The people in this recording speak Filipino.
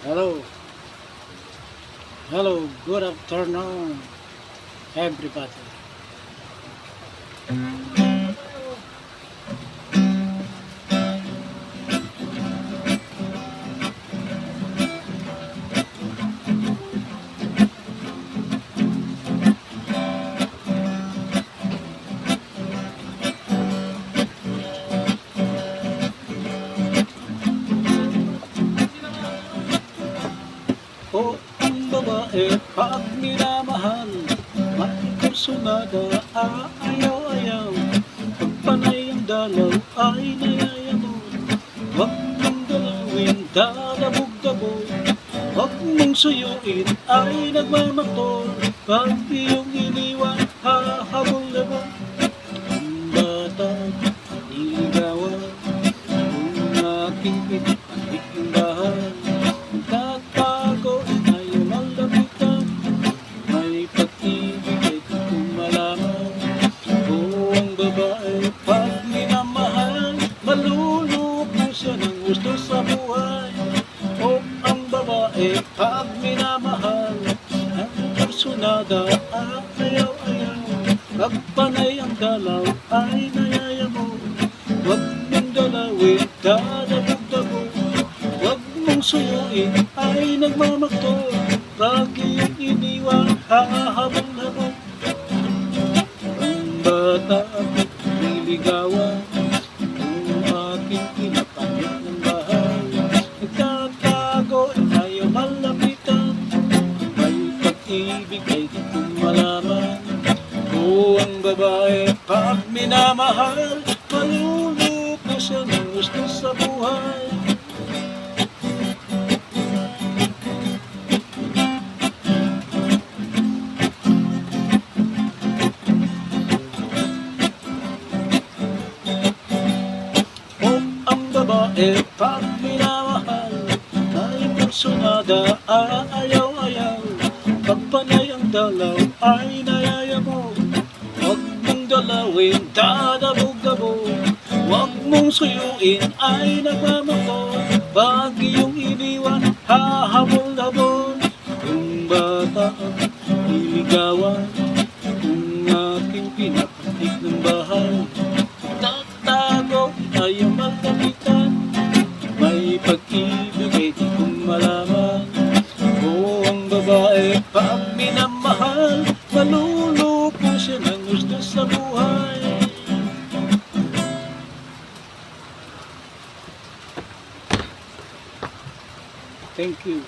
Hello, good afternoon, everybody. O ang babae, pag minamahal, may kursunada, aayaw-ayaw. Pag panay ang dalaw, ay nayayamo. Huwag mong dalawin, dadabog-dabog. Huwag mong suyuin, ay nagmamator. Pag iyong iniwan, hahabol-labog. Ang bata, niligawan, kung aking pinipandik ng bahay. Tatago, ayaw malapitan, may pag-ibig ay di ko malaman. O ang babae, pag minamahal, malulupo siya ng gusto sa buhay. O ang babae, pag minamahal, ang kursunada, ayaw-ayaw. Pag panay ang dalaw, ay nayayamo. Huwag mong dalawin, dadabog-dabog. Huwag mong suyuin, ay nagmamakto. Pag iyong iniwan, hahabol-habol. Ang bata ako't niligawan, kung aking pinapanit ng bahay. Nagtatago, ayaw malapitan, may pag-ibig ay di ko malaman. O ang babae, pag minamahal, malulupo siya ng gusto sa buhay. O ang babae, pag minamahal, ay kursunada, aayaw-ayaw. Pag panay ang dalaw, ay nayayamo. Huwag mong dalawin, dadabog-dabog. Huwag mong suyuin, ay nagmamako. Pag iyong iniwan, hahabol-habol. Kung bata ang niligawan, kung aking pinapantik ng bahay. Tatago, ayaw magkapitan, may pag-ibig ay di ko malaman. O ang babae, pag minamahal, malulupo siya ng gusto sa buhay. Thank you.